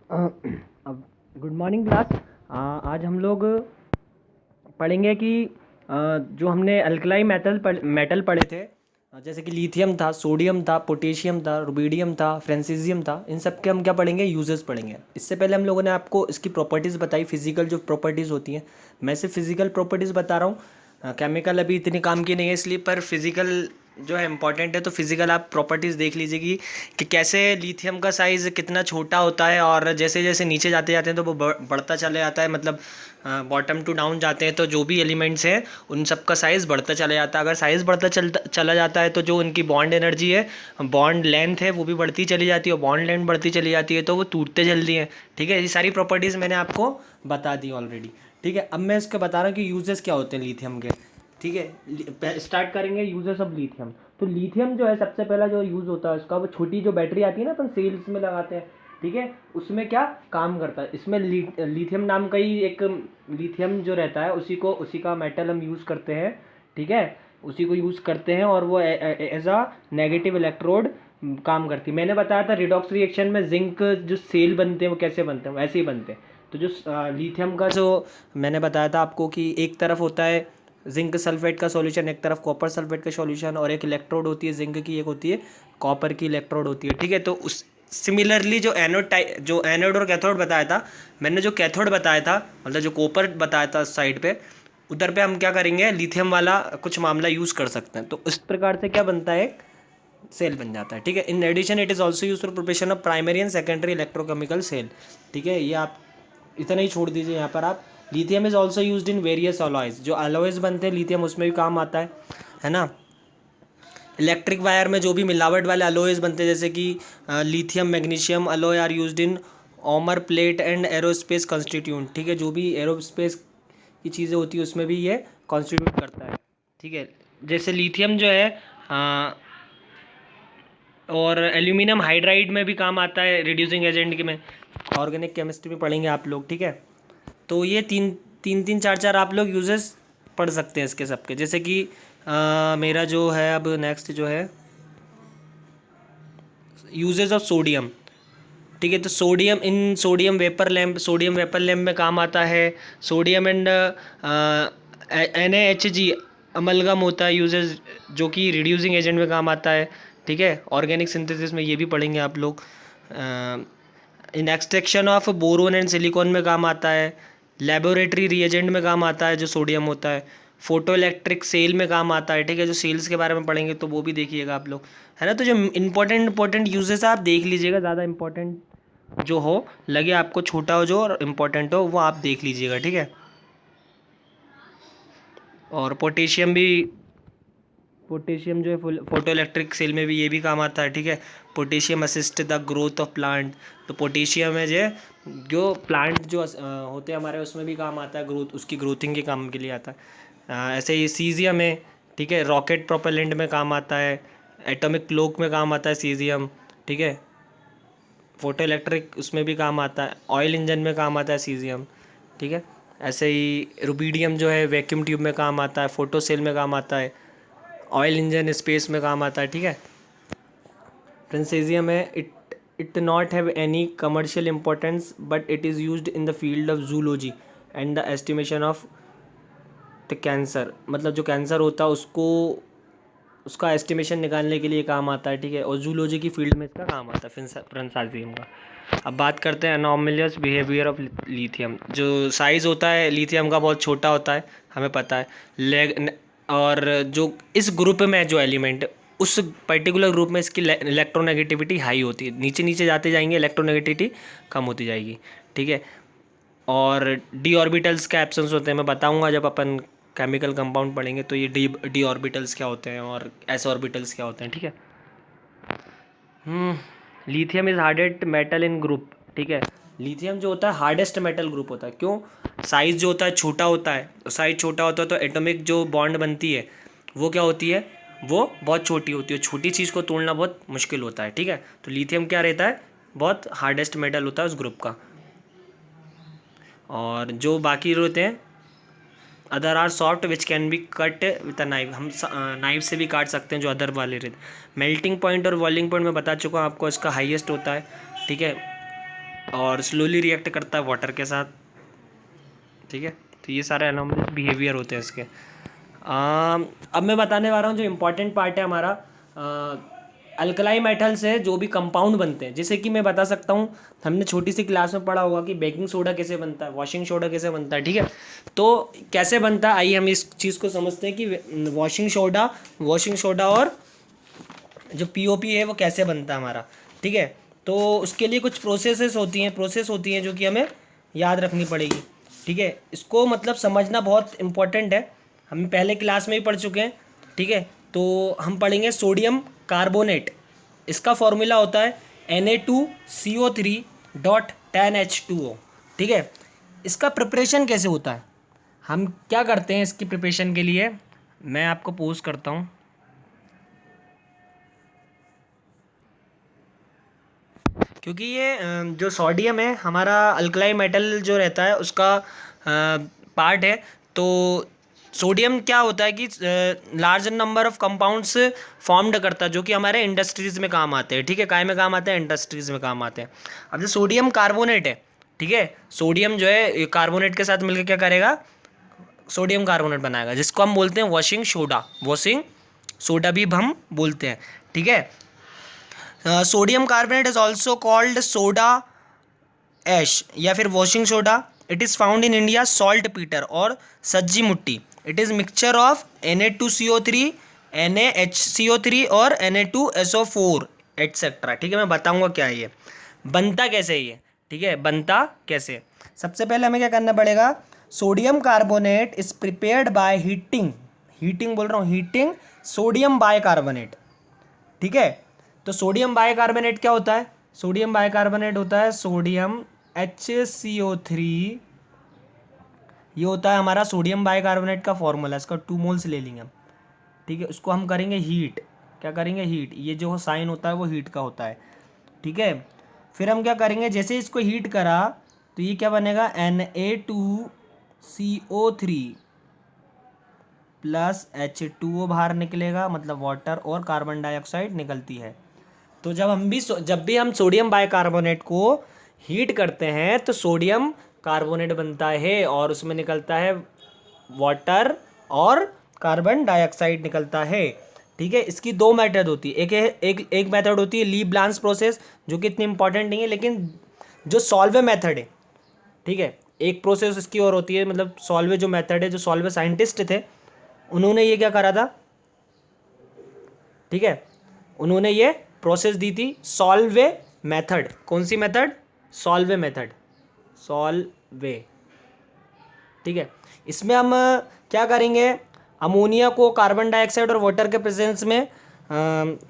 अब good morning class. आज हम लोग पढ़ेंगे कि जो हमने अल्कलाई मेटल पढ़े थे, जैसे कि लिथियम था, सोडियम था, पोटेशियम था, रुबिडियम था, फ्रेंसीसियम था। इन सब के हम क्या पढ़ेंगे, यूजेस पढ़ेंगे। इससे पहले हम लोगों ने आपको इसकी प्रॉपर्टीज़ बताई, फिजिकल जो प्रॉपर्टीज़ होती हैं। मैं सिर्फ फिजिकल प्रॉपर्टीज़ बता रहा हूँ, केमिकल अभी इतनी काम की नहीं है इसलिए, पर फिजिकल जो है इंपॉर्टेंट है। तो फिजिकल आप प्रॉपर्टीज़ देख लीजिए कि कैसे लिथियम का साइज़ कितना छोटा होता है, और जैसे जैसे नीचे जाते जाते हैं तो वो बढ़ता चले जाता है। मतलब बॉटम टू डाउन जाते हैं तो जो भी एलिमेंट्स हैं उन सब का साइज़ बढ़ता चला जाता है। अगर साइज़ बढ़ता चला जाता है तो जो उनकी बॉन्ड एनर्जी है, बॉन्ड लेंथ है, वो भी बढ़ती चली जाती है, और बॉन्ड लेंथ बढ़ती चली जाती है तो वो टूटते जल्दी हैं। ठीक है, ये सारी प्रॉपर्टीज़ मैंने आपको बता दी ऑलरेडी। ठीक है, अब मैं इसका बता रहा हूँ कि यूजेस क्या होते हैं लिथियम के। ठीक है, स्टार्ट करेंगे यूजेस ऑफ लिथियम। तो लिथियम जो है, सबसे पहला जो यूज़ होता है उसका, वो छोटी जो बैटरी आती है ना, अपन सेल्स में लगाते हैं। ठीक है, उसमें क्या काम करता है, इसमें लिथियम नाम का ही एक लिथियम जो रहता है, उसी का मेटल हम यूज़ करते हैं। ठीक है, उसी को यूज़ करते हैं और वो एज अ नेगेटिव इलेक्ट्रोड काम करती है। मैंने बताया था रिडॉक्स रिएक्शन में जिंक जो सेल बनते हैं वो कैसे बनते हैं, वैसे ही बनते हैं। तो जो लिथियम का जो मैंने बताया था आपको कि एक तरफ होता है जिंक सल्फेट का सॉल्यूशन, एक तरफ कॉपर सल्फेट का सॉल्यूशन, और एक इलेक्ट्रोड होती है जिंक की, एक होती है कॉपर की इलेक्ट्रोड होती है। ठीक है, तो उस सिमिलरली जो एनोड और कैथोड बताया था, मैंने जो कैथोड बताया था, मतलब जो कॉपर बताया था साइड पे, उधर पे हम क्या करेंगे, लिथियम वाला कुछ मामला यूज़ कर सकते हैं। तो इस प्रकार से क्या बनता है, सेल बन जाता है। ठीक है, in addition it is also use for preparation of primary and secondary electrochemical cell. ठीक है, ये आप इतना ही छोड़ दीजिए यहाँ पर आप। Lithium is also use in various alloys, जो अलॉयज़ बनते हैं लिथियम उसमें भी काम आता है ना। इलेक्ट्रिक वायर में जो भी मिलावट वाले अलॉयज़ बनते हैं, जैसे कि lithium magnesium alloy are used in armour plate and aerospace constituent. ठीक है, जो भी एरोस्पेस की चीज़ें होती है उसमें भी ये कॉन्स्टिट्यूट करता है। ठीक है, जैसे लिथियम जो है और एल्यूमिनियम हाइड्राइड में भी काम आता है रिड्यूसिंग एजेंट के में। ऑर्गेनिक केमिस्ट्री में पढ़ेंगे आप लोग। ठीक है, तो ये तीन तीन तीन चार चार आप लोग यूजेस पढ़ सकते हैं इसके सबके। जैसे कि मेरा जो है अब नेक्स्ट जो है यूजेस ऑफ सोडियम। ठीक है, तो सोडियम वेपर लैम्प में काम आता है। सोडियम एंड NaHg अमलगम होता है यूजेस, जो कि रिड्यूसिंग एजेंट में काम आता है। ठीक है, ऑर्गेनिक सिंथेसिस में ये भी पढ़ेंगे आप लोग। In extraction of boron and silicon में काम आता है। लेबोरेटरी रिएजेंट में काम आता है जो सोडियम होता है। फोटो इलेक्ट्रिक सेल में काम आता है। ठीक है, जो सेल्स के बारे में पढ़ेंगे तो वो भी देखिएगा आप लोग, है ना। तो जो इंपॉर्टेंट यूजेस आप देख लीजिएगा, ज़्यादा इंपॉर्टेंट जो हो, लगे आपको छोटा हो जो और इम्पोर्टेंट हो वो आप देख लीजिएगा। ठीक है, और पोटेशियम जो है फोटो इलेक्ट्रिक सेल में भी ये भी काम आता है। ठीक है, potassium assist the growth of plant. तो पोटेशियम है जो प्लांट जो होते हैं हमारे उसमें भी काम आता है, उसकी ग्रोथिंग के काम के लिए आता है। ऐसे ही सीजियम है। ठीक है, रॉकेट प्रोपेलेंट में काम आता है, एटॉमिक क्लॉक में काम आता है सीजियम। ठीक है, फोटो इलेक्ट्रिक उसमें भी काम आता है, ऑयल इंजन में काम आता है सीजियम। ठीक है, ऐसे ही रुबीडियम जो है वैक्यूम ट्यूब में काम आता है, फोटो सेल में काम आता है, ऑयल इंजन स्पेस में काम आता है। ठीक है, फ्रेंसीजियम है, it not have any commercial importance but it is used in the field of zoology and the estimation of the cancer. मतलब जो कैंसर होता है उसका एस्टिमेशन निकालने के लिए काम आता है। ठीक है, और जूलॉजी की फील्ड में इसका काम आता है फ्रेंसाजियम का। अब बात करते हैं अनॉमलियस बिहेवियर ऑफ लिथियम। जो साइज़ होता है लिथियम का बहुत छोटा होता है, हमें पता है। और जो इस ग्रुप में जो एलिमेंट, उस पर्टिकुलर ग्रुप में इसकी इलेक्ट्रोनेगेटिविटी हाई होती है। नीचे नीचे जाते जाएंगे इलेक्ट्रोनेगेटिविटी कम होती जाएगी। ठीक है, और डी ऑर्बिटल्स का एब्सेंस होते हैं, मैं बताऊंगा जब अपन केमिकल कंपाउंड पढ़ेंगे तो ये डी ऑर्बिटल्स क्या होते हैं और एस ऑर्बिटल्स क्या होते हैं। ठीक है, lithium is hardest metal in group. ठीक है, लिथियम जो होता है हार्डेस्ट मेटल ग्रुप होता है। क्यों? साइज़ जो होता है छोटा होता है, साइज़ छोटा होता है तो एटॉमिक जो बॉन्ड बनती है वो क्या होती है, वो बहुत छोटी होती है। छोटी चीज़ को तोड़ना बहुत मुश्किल होता है। ठीक है, तो लिथियम क्या रहता है, बहुत हार्डेस्ट मेटल होता है उस ग्रुप का। और जो बाकी होते हैं other are soft which can be cut with a knife, हम नाइफ से भी काट सकते हैं जो अदर वाले रहते। मेल्टिंग पॉइंट और बॉइलिंग पॉइंट मैं बता चुका हूँ आपको, इसका हाईएस्ट होता है। ठीक है, और स्लोली रिएक्ट करता है वाटर के साथ, ठीक है। तो ये सारे एनोमलस बिहेवियर होते हैं इसके। अब मैं बताने वाला हूँ जो इम्पोर्टेंट पार्ट है हमारा, अल्कलाई मेटल से जो भी कंपाउंड बनते हैं, जैसे कि मैं बता सकता हूँ, हमने छोटी सी क्लास में पढ़ा होगा कि बेकिंग सोडा कैसे बनता है, वॉशिंग सोडा कैसे बनता है, ठीक है। तो कैसे बनता है, आइए हम इस चीज़ को समझते हैं कि वॉशिंग सोडा और जो पीओपी है वो कैसे बनता है हमारा, ठीक है। तो उसके लिए कुछ प्रोसेस होती हैं जो कि हमें याद रखनी पड़ेगी, ठीक है। इसको मतलब समझना बहुत इम्पोर्टेंट है, हम पहले क्लास में ही पढ़ चुके हैं, ठीक है। तो हम पढ़ेंगे सोडियम कार्बोनेट, इसका फॉर्मूला होता है Na2CO3.10H2O, ठीक है। इसका प्रिपरेशन कैसे होता है, हम क्या करते हैं इसकी प्रिपरेशन के लिए, मैं आपको पोस्ट करता हूँ। क्योंकि ये जो सोडियम है हमारा अल्कलाई मेटल जो रहता है उसका पार्ट है। तो सोडियम क्या होता है कि large number of compounds formed करता है जो कि हमारे इंडस्ट्रीज़ में काम आते हैं, ठीक है। काय में काम आते हैं, इंडस्ट्रीज़ में काम आते हैं। अब जो सोडियम कार्बोनेट है, ठीक है, सोडियम जो है कार्बोनेट के साथ मिलकर क्या करेगा, सोडियम कार्बोनेट बनाएगा, जिसको हम बोलते हैं वॉशिंग सोडा भी हम बोलते हैं, ठीक है। Sodium carbonate is also called soda ash या फिर washing soda. It is found in India saltpetre और सज्जी मुट्टी। It is mixture of Na2CO3, NaHCO3 और Na2SO4 एट्सेट्रा, ठीक है। मैं बताऊंगा क्या है ये, बनता कैसे है ये, ठीक है, बनता कैसे। सबसे पहले हमें क्या करना पड़ेगा, sodium carbonate is prepared by heating बोल रहा हूँ, हीटिंग सोडियम बाइकार्बोनेट, ठीक है। तो सोडियम बाइकार्बोनेट क्या होता है, सोडियम बाइकार्बोनेट होता है सोडियम HCO3, ये होता है हमारा सोडियम बाइकार्बोनेट का फॉर्मूला, इसका 2 मोल्स ले लेंगे हम, ठीक है। उसको हम करेंगे हीट, क्या करेंगे, हीट, ये जो साइन होता है वो हीट का होता है, ठीक है। फिर हम क्या करेंगे, जैसे इसको हीट करा तो ये क्या बनेगा, Na2CO3 प्लस H2O बाहर निकलेगा, मतलब वाटर और कार्बन डाइऑक्साइड निकलती है। तो जब भी हम सोडियम बाइकार्बोनेट को हीट करते हैं तो सोडियम कार्बोनेट बनता है और उसमें निकलता है वाटर और कार्बन डाइऑक्साइड निकलता है, ठीक है। इसकी 2 मेथड होती है, एक मेथड होती है ली ब्लांस प्रोसेस जो कि इतनी इंपॉर्टेंट नहीं है, लेकिन जो सॉल्वे मेथड है, ठीक है, एक प्रोसेस इसकी और होती है, मतलब सॉल्वे जो मेथड है, जो सॉल्वे साइंटिस्ट थे उन्होंने ये क्या करा था, ठीक है, उन्होंने ये प्रोसेस दी थी सॉल्वे मेथड। कौन सी मेथड, सॉल्वे, ठीक है। इसमें हम क्या करेंगे, अमोनिया को कार्बन डाइऑक्साइड और वाटर के प्रेजेंस में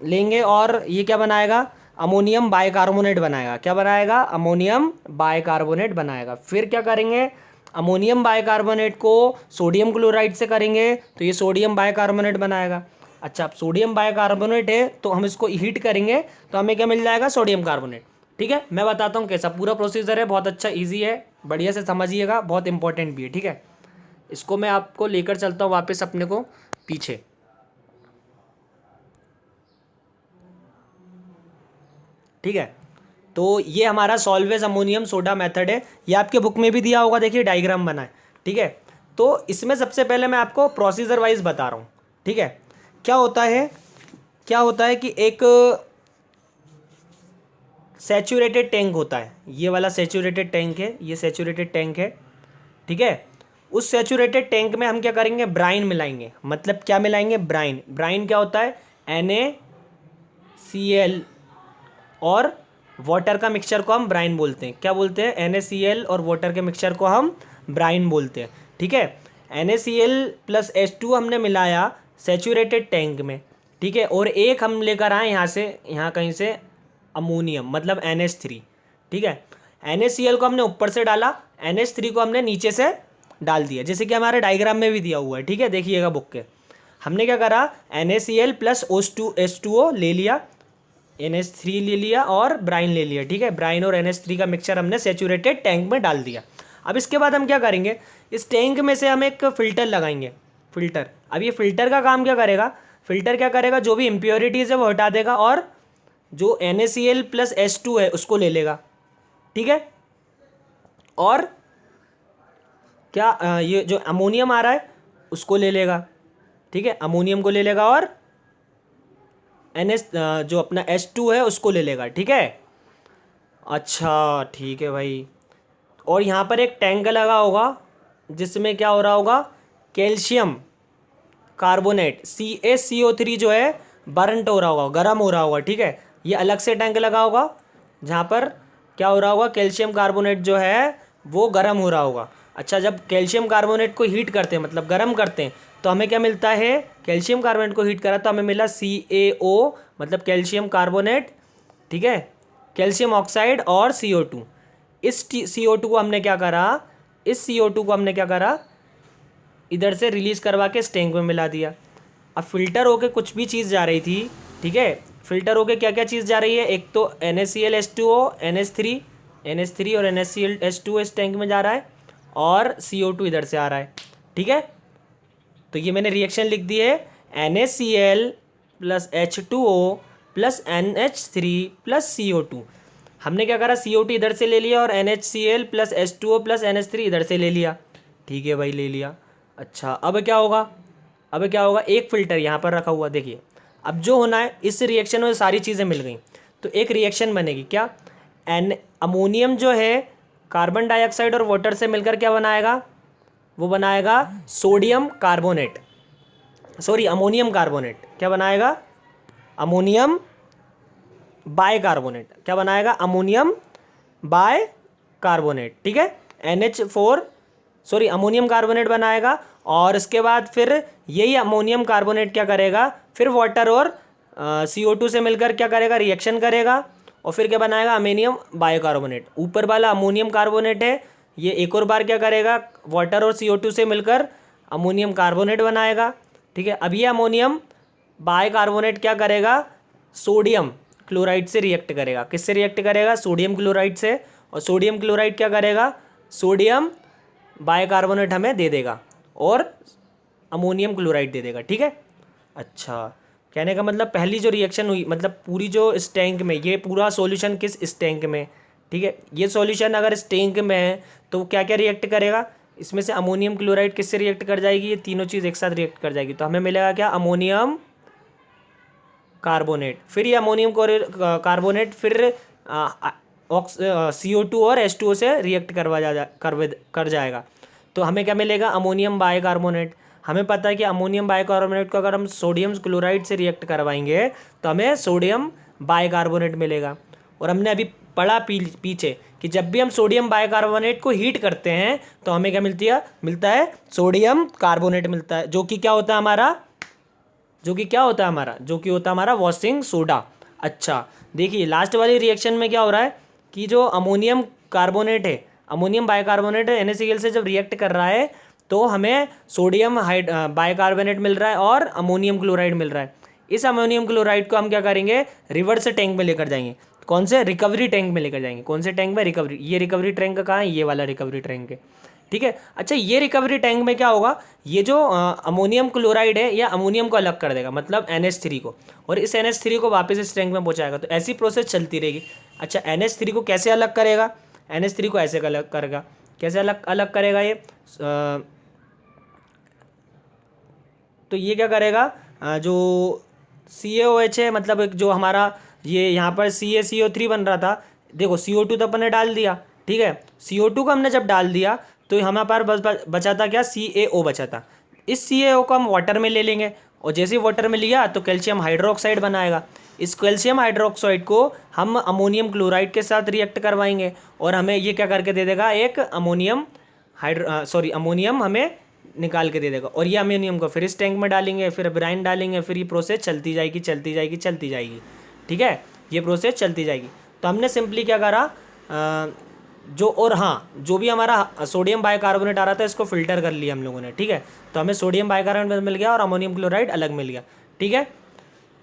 लेंगे और ये क्या बनाएगा, अमोनियम बाइकार्बोनेट बनाएगा, क्या बनाएगा, अमोनियम बाइकार्बोनेट बनाएगा। फिर क्या करेंगे, अमोनियम बाइकार्बोनेट को सोडियम क्लोराइड से करेंगे तो ये सोडियम बाइकार्बोनेट बनाएगा। अच्छा, अब सोडियम बाइकार्बोनेट है तो हम इसको हीट करेंगे तो हमें क्या मिल जाएगा, सोडियम कार्बोनेट, ठीक है। मैं बताता हूँ कैसा पूरा प्रोसीजर है, बहुत अच्छा ईजी है, बढ़िया से समझिएगा, बहुत इंपॉर्टेंट भी है, ठीक है। इसको मैं आपको लेकर चलता हूँ वापस अपने को पीछे, ठीक है। तो ये हमारा सॉल्वेज अमोनियम सोडा मेथड है, ये आपके बुक में भी दिया होगा, देखिए डायग्राम बना है, ठीक है। तो इसमें सबसे पहले मैं आपको प्रोसीजर वाइज बता रहा हूँ, ठीक है। क्या होता है कि एक सैचुरेटेड टैंक होता है, ये वाला सैचुरेटेड टैंक है, ये सैचुरेटेड टैंक है, ठीक है। उस सैचुरेटेड टैंक में हम क्या करेंगे, ब्राइन मिलाएंगे, मतलब क्या मिलाएंगे, ब्राइन क्या होता है, NaCl और वाटर का मिक्सचर को हम ब्राइन बोलते हैं, क्या बोलते हैं, NaCl और वाटर के मिक्सचर को हम ब्राइन बोलते हैं, ठीक है। NaCl प्लस H2 हमने मिलाया सैचुरेटेड टैंक में, ठीक है। और एक हम लेकर आए यहाँ कहीं से अमोनियम, मतलब NH3, ठीक है। NaCl को हमने ऊपर से डाला, NH3 को हमने नीचे से डाल दिया, जैसे कि हमारे डायग्राम में भी दिया हुआ है, ठीक है, देखिएगा बुक के। हमने क्या करा, NaCl प्लस H2O ले लिया, NH3 ले लिया और ब्राइन ले लिया, ठीक है। ब्राइन और NH3 का मिक्सचर हमने सैचुरेटेड टैंक में डाल दिया। अब इसके बाद हम क्या करेंगे, इस टैंक में से हम एक फ़िल्टर लगाएंगे, फ़िल्टर। अब ये फ़िल्टर का काम क्या करेगा, जो भी इम्प्योरिटीज़ है वो हटा देगा और जो NaCl प्लस H2 है उसको ले लेगा, ठीक है। और क्या ये जो अमोनियम आ रहा है उसको ले लेगा, ठीक है, अमोनियम को ले लेगा और जो अपना H2 है उसको ले लेगा, ठीक है। अच्छा ठीक है भाई। और यहाँ पर एक टैंक लगा होगा जिसमें क्या हो रहा होगा, कैल्शियम कार्बोनेट CaCO3 जो है बर्नट हो रहा होगा, गर्म हो रहा होगा, ठीक है। ये अलग से टैंक लगा होगा जहाँ पर क्या हो रहा होगा, कैल्शियम कार्बोनेट जो है वो गर्म हो रहा होगा। अच्छा, जब कैल्शियम कार्बोनेट को हीट करते हैं मतलब गर्म करते हैं तो हमें क्या मिलता है, कैल्शियम कार्बोनेट को हीट करा तो हमें मिला CaO मतलब कैल्शियम कार्बोनेट, ठीक है, कैल्शियम ऑक्साइड और CO2। इस CO2 को हमने क्या करा, इस CO2 को हमने क्या करा, इधर से रिलीज करवा के इस टैंक में मिला दिया। अब फिल्टर होके कुछ भी चीज़ जा रही थी, ठीक है, फिल्टर होके क्या क्या चीज़ जा रही है, एक तो NaCl H2O NH3 और NaCl H2O इस टैंक में जा रहा है और CO2 इधर से आ रहा है, ठीक है। तो ये मैंने रिएक्शन लिख दी है, NaCl plus H2O plus NH3 plus CO2। हमने क्या करा, CO2 इधर से ले लिया और NaCl plus H2O plus NH3 इधर से ले लिया, ठीक है भाई, ले लिया। अच्छा अब क्या होगा, अब क्या होगा, एक फ़िल्टर यहाँ पर रखा हुआ, देखिए अब जो होना है इस रिएक्शन में सारी चीज़ें मिल गई तो एक रिएक्शन बनेगी, क्या, अमोनियम जो है कार्बन डाइऑक्साइड और वाटर से मिलकर क्या बनाएगा, वो बनाएगा sodium carbonate, sorry ammonium carbonate, क्या बनाएगा, अमोनियम बाय कार्बोनेट, क्या बनाएगा, अमोनियम बाय कार्बोनेट, ठीक है, NH4 सॉरी अमोनियम कार्बोनेट बनाएगा। और इसके बाद फिर यही अमोनियम कार्बोनेट क्या करेगा, फिर वाटर और CO2 से मिलकर क्या करेगा, रिएक्शन करेगा और फिर क्या बनाएगा, अमोनियम बायोकार्बोनेट। ऊपर वाला अमोनियम कार्बोनेट है, ये एक और बार क्या करेगा, वाटर और CO2 से मिलकर अमोनियम कार्बोनेट बनाएगा, ठीक है। अब ये अमोनियम बायकार्बोनेट क्या करेगा, सोडियम क्लोराइड से रिएक्ट करेगा, किससे रिएक्ट करेगा, सोडियम क्लोराइड से। और सोडियम क्लोराइड क्या करेगा, सोडियम बायकार्बोनेट हमें दे देगा और अमोनियम क्लोराइड दे देगा, ठीक है। अच्छा, कहने का मतलब पहली जो रिएक्शन हुई मतलब पूरी जो इस टैंक में, ये पूरा सॉल्यूशन किस इस टैंक में, ठीक है, ये सॉल्यूशन अगर इस टैंक में है तो क्या क्या रिएक्ट करेगा, इसमें से अमोनियम क्लोराइड किससे रिएक्ट कर जाएगी, ये तीनों चीज़ एक साथ रिएक्ट कर जाएगी तो हमें मिलेगा क्या, अमोनियम कार्बोनेट। फिर ये अमोनियम कार्बोनेट फिर CO2 और H2O से रिएक्ट कर जाएगा तो हमें क्या मिलेगा, अमोनियम बाइकार्बोनेट। हमें पता है कि अमोनियम बाइकार्बोनेट को अगर हम सोडियम क्लोराइड से रिएक्ट करवाएंगे तो हमें सोडियम बाइकार्बोनेट मिलेगा। और हमने अभी पढ़ा पीछे कि जब भी हम सोडियम बाइकार्बोनेट को हीट करते हैं तो हमें क्या मिलता है सोडियम कार्बोनेट मिलता है, जो कि क्या होता है हमारा, जो कि होता है हमारा वॉशिंग सोडा। अच्छा देखिए लास्ट वाली रिएक्शन में क्या हो रहा है कि जो अमोनियम कार्बोनेट है, अमोनियम बाइकार्बोनेट NaCl से जब रिएक्ट कर रहा है तो हमें सोडियम बाइकार्बोनेट मिल रहा है और अमोनियम क्लोराइड मिल रहा है। इस अमोनियम क्लोराइड को हम क्या करेंगे, रिवर्स टैंक में लेकर जाएंगे, कौन से, रिकवरी टैंक में लेकर जाएंगे, कौन से टैंक में, रिकवरी, ये रिकवरी टैंक कहाँ है, ये वाला रिकवरी टैंक है, ठीक है। अच्छा ये रिकवरी टैंक में क्या होगा, ये जो अमोनियम क्लोराइड है या अमोनियम को अलग कर देगा मतलब NH3 को, और इस NH3 को वापस इस टैंक में पहुंचाएगा, तो ऐसी प्रोसेस चलती रहेगी। अच्छा NH3 को कैसे अलग करेगा, NH3 को ऐसे अलग करेगा, कैसे अलग अलग करेगा ये, तो ये क्या करेगा, जो CaOH है मतलब एक जो हमारा ये यहाँ पर CaCO3 बन रहा था, देखो CO2 तो अपन ने डाल दिया, ठीक है, CO2 को हमने जब डाल दिया तो हमारे पास बचा था क्या, CaO बचा था। इस CaO को हम वाटर में ले लेंगे और जैसे ही वाटर में लिया तो कैल्शियम हाइड्रोक्साइड बनाएगा। इस कैल्शियम हाइड्रोक्साइड को हम अमोनियम क्लोराइड के साथ रिएक्ट करवाएंगे और हमें ये क्या करके दे देगा, एक अमोनियम हमें निकाल के दे देगा। और ये अमोनियम को फिर इस टैंक में डालेंगे, फिर ब्राइन डालेंगे, फिर ये प्रोसेस चलती जाएगी, ठीक है, ये प्रोसेस चलती जाएगी। तो हमने सिंपली क्या करा, जो और हाँ जो भी हमारा सोडियम बाइकार्बोनेट आ रहा था इसको फिल्टर कर लिया हम लोगों ने, ठीक है, तो हमें सोडियम बाइकार्बोनेट मिल गया और अमोनियम क्लोराइड अलग मिल गया, ठीक है।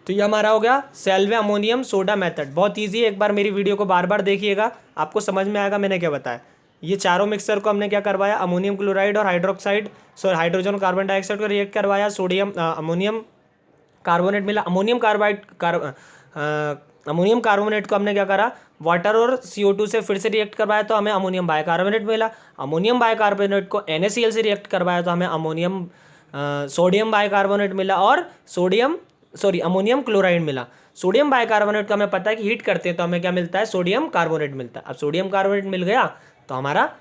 तो ये हमारा हो गया सेल्वे अमोनियम सोडा मेथड, बहुत ईजी है, एक बार मेरी वीडियो को बार बार देखिएगा, आपको समझ में आएगा मैंने क्या बताया। ये चारों मिक्सर को हमने क्या करवाया, अमोनियम क्लोराइड और हाइड्रोजन कार्बन डाइऑक्साइड को रिएक्ट करवाया, सोडियम अमोनियम कार्बोनेट मिला, अमोनियम अमोनियम कार्बोनेट को हमने क्या करा, वाटर और CO2 से फिर से रिएक्ट करवाया तो हमें अमोनियम बाइकार्बोनेट मिला। अमोनियम बाइकार्बोनेट को NaCl से रिएक्ट करवाया तो हमें सोडियम बाइकार्बोनेट मिला और अमोनियम क्लोराइड मिला। सोडियम बाइकार्बोनेट का हमें पता है कि हीट करते हैं तो हमें क्या मिलता है, सोडियम कार्बोनेट मिलता है। अब सोडियम कार्बोनेट मिल गया तो हमारा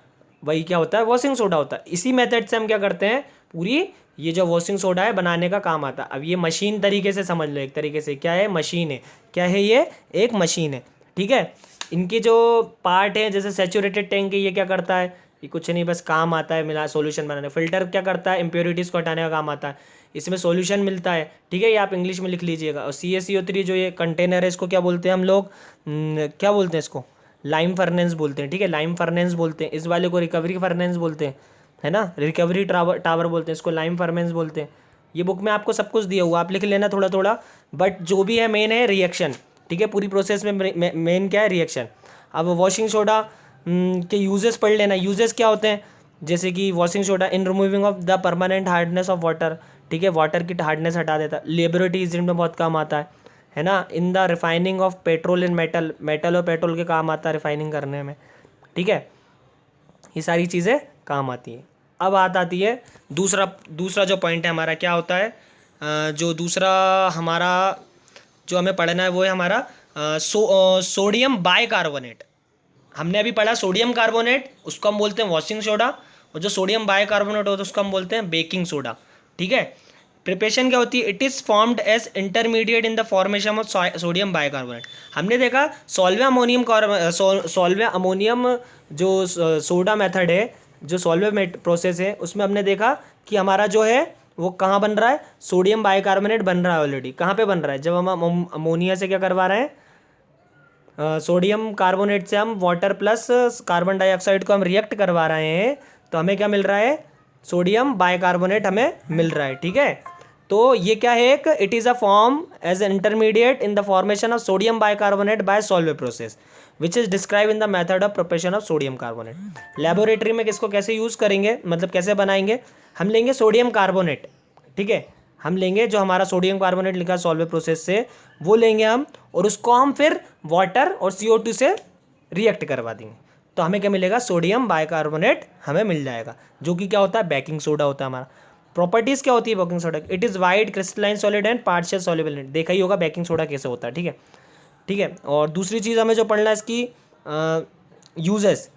वही क्या होता है, वॉशिंग सोडा होता है। इसी मेथड से हम क्या करते हैं, पूरी ये जो वॉशिंग सोडा है बनाने का काम आता है। अब ये मशीन तरीके से समझ लो, एक तरीके से क्या है, मशीन है। क्या है ये, एक मशीन है, ठीक है। इनके जो पार्ट है, जैसे सैचुरेटेड टैंक है, ये क्या करता है, ये कुछ नहीं, बस काम आता है मिला सॉल्यूशन बनाने। फिल्टर क्या करता है, इम्प्योरिटीज़ को हटाने का काम आता है, इसमें सॉल्यूशन मिलता है, ठीक है। ये आप इंग्लिश में लिख लीजिएगा। और CaCO3 जो ये कंटेनर है, इसको क्या बोलते हैं हम लोग, क्या बोलते हैं इसको, लाइम फर्नेंस बोलते हैं, ठीक है, लाइम फर्नेंस बोलते हैं। इस वाले को रिकवरी फर्नेंस बोलते हैं, है ना, रिकवरी टावर बोलते हैं इसको, लाइम फर्नेंस बोलते हैं। ये बुक में आपको सब कुछ दिया हुआ, आप लिख लेना थोड़ा थोड़ा, बट जो भी है मेन है रिएक्शन, ठीक है। पूरी प्रोसेस में मेन क्या है, रिएक्शन। अब वॉशिंग सोडा के यूजेस पढ़ लेना। यूजेस क्या होते हैं, जैसे कि washing soda in removing of the permanent hardness of water, ठीक है, वाटर की हार्डनेस हटा देता है। लेबोरेटरीज में बहुत काम आता है ना। In the refining of petrol in metal, metal और पेट्रोल के काम आता है रिफाइनिंग करने में, ठीक है। ये सारी चीज़ें काम आती हैं। अब आती है दूसरा जो पॉइंट है हमारा, क्या होता है, जो दूसरा हमारा जो हमें पढ़ना है वो है हमारा सोडियम बाइकार्बोनेट। हमने अभी पढ़ा सोडियम कार्बोनेट, उसको हम बोलते हैं वॉशिंग सोडा, और जो सोडियम बाइकार्बोनेट होता है उसको हम बोलते हैं बेकिंग सोडा, ठीक है। प्रिपरेशन क्या होती है, it is formed as intermediate in the formation of sodium bicarbonate. हमने देखा सॉल्वे अमोनियम जो सोडा मेथड है, जो सॉल्वे प्रोसेस है, उसमें हमने देखा कि हमारा जो है वो कहाँ बन रहा है, सोडियम बाइकार्बोनेट बन रहा है ऑलरेडी। कहाँ पे बन रहा है, जब हम अमोनिया से क्या करवा रहे हैं, सोडियम कार्बोनेट से हम वाटर प्लस कार्बन डाइऑक्साइड को हम रिएक्ट करवा रहे हैं, तो हमें क्या मिल रहा है, सोडियम बाइकार्बोनेट हमें मिल रहा है, ठीक है। तो ये क्या है, एक it is a form as an intermediate in the formation of sodium bicarbonate by Solvay process which is describe in the method of preparation of sodium carbonate. Laboratory में किसको कैसे यूज़ करेंगे, मतलब कैसे बनाएंगे, हम लेंगे सोडियम कार्बोनेट, ठीक है, हम लेंगे जो हमारा सोडियम कार्बोनेट लिखा है सॉल्वे प्रोसेस से, वो लेंगे हम, और उसको हम फिर वाटर और CO2 से रिएक्ट करवा देंगे, तो हमें क्या मिलेगा, सोडियम बाइकार्बोनेट हमें मिल जाएगा, जो कि क्या होता है, बेकिंग सोडा होता है हमारा। प्रॉपर्टीज़ क्या होती है baking soda, it is wide crystalline solid and partial soluble in, देखा ही होगा बेकिंग सोडा कैसे होता है, ठीक है, ठीक है। और दूसरी चीज़ हमें जो पढ़ना है इसकी यूजेस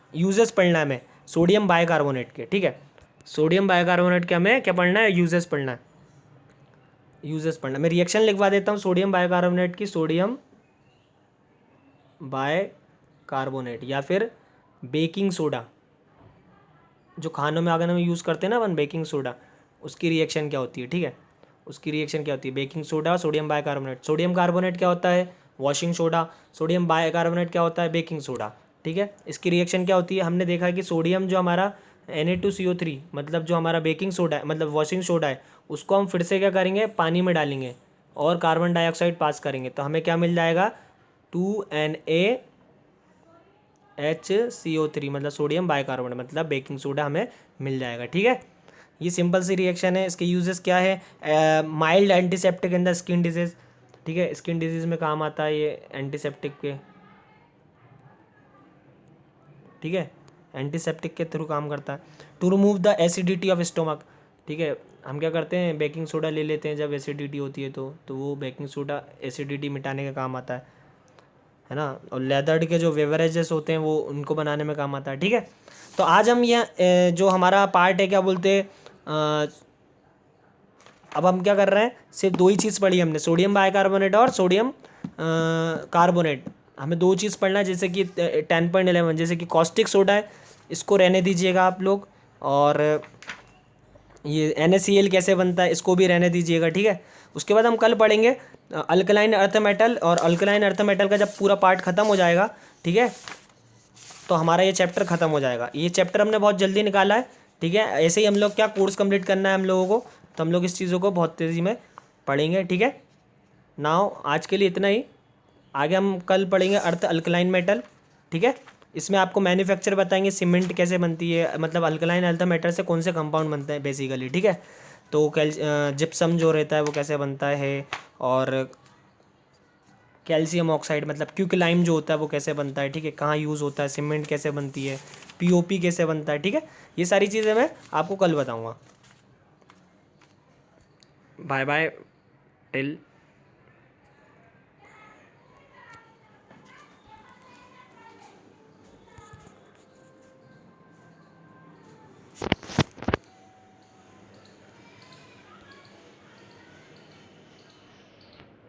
पढ़ना है हमें सोडियम बाइकार्बोनेट के, ठीक है। सोडियम बाइकार्बोनेट के हमें क्या पढ़ना है, यूजेस पढ़ना है, यूजेस पढ़ना। मैं रिएक्शन लिखवा देता हूँ सोडियम बाइकार्बोनेट की, सोडियम बाइकार्बोनेट या फिर बेकिंग सोडा, जो खानों में अगर हम यूज़ करते हैं ना अपन बेकिंग सोडा, उसकी रिएक्शन क्या होती है, ठीक है, उसकी रिएक्शन क्या होती है, baking soda sodium bicarbonate. Sodium carbonate क्या होता है, वॉशिंग सोडा, सोडियम बाइकार्बोनेट क्या होता है, बेकिंग सोडा, ठीक है। इसकी रिएक्शन क्या होती है, हमने देखा कि सोडियम जो हमारा Na2CO3 मतलब जो हमारा बेकिंग सोडा है, मतलब वॉशिंग सोडा है, उसको हम फिर से क्या करेंगे, पानी में डालेंगे और कार्बन डाइऑक्साइड पास करेंगे, तो हमें क्या मिल जाएगा, 2NaHCO3 मतलब सोडियम बाइकार्बोनेट, मतलब बेकिंग सोडा हमें मिल जाएगा, ठीक है। ये सिंपल सी रिएक्शन है। इसके यूजेस क्या है, mild antiseptic in the skin disease, ठीक है, स्किन डिजीज में काम आता है ये एंटीसेप्टिक के, ठीक है, एंटीसेप्टिक के थ्रू काम करता है। To remove the acidity of stomach, ठीक है, हम क्या करते हैं, बेकिंग सोडा ले लेते हैं जब एसिडिटी होती है तो वो बेकिंग सोडा एसिडिटी मिटाने का काम आता है ना। और लेदर्ड के जो बेवरेजेस होते हैं वो उनको बनाने में काम आता है, ठीक है। तो आज हम यह जो हमारा पार्ट है क्या बोलते हैं, अब हम क्या कर रहे हैं, सिर्फ दो ही चीज़ पढ़ी हमने, सोडियम बाइकार्बोनेट और सोडियम कार्बोनेट। हमें दो चीज़ पढ़ना है, जैसे कि 10.11 जैसे कि कॉस्टिक सोडा है, इसको रहने दीजिएगा आप लोग, और ये NaCl कैसे बनता है इसको भी रहने दीजिएगा, ठीक है। उसके बाद हम कल पढ़ेंगे अल्कलाइन अर्थ मेटल, और अल्कलाइन अर्थ मेटल का जब पूरा पार्ट खत्म हो जाएगा, ठीक है, तो हमारा ये चैप्टर खत्म हो जाएगा। ये चैप्टर हमने बहुत जल्दी निकाला है, ठीक है। ऐसे ही हम लोग क्या कोर्स कंप्लीट करना है हम लोगों को, तो हम लोग इस चीज़ों को बहुत तेज़ी में पढ़ेंगे, ठीक है। नाउ आज के लिए इतना ही, आगे हम कल पढ़ेंगे अर्थ अल्कलाइन मेटल, ठीक है। इसमें आपको मैन्युफैक्चर बताएंगे, सीमेंट कैसे बनती है, मतलब अल्कलाइन अर्थ मेटल से कौन से कंपाउंड बनते हैं बेसिकली, ठीक है। तो जिप्सम जो रहता है वो कैसे बनता है, और कैल्शियम ऑक्साइड मतलब क्विकलाइम जो होता है वो कैसे बनता है, ठीक है, कहाँ यूज़ होता है, सीमेंट कैसे बनती है, पीओपी कैसे बनता है, ठीक है। ये सारी चीज़ें मैं आपको कल बताऊँगा। Bye bye till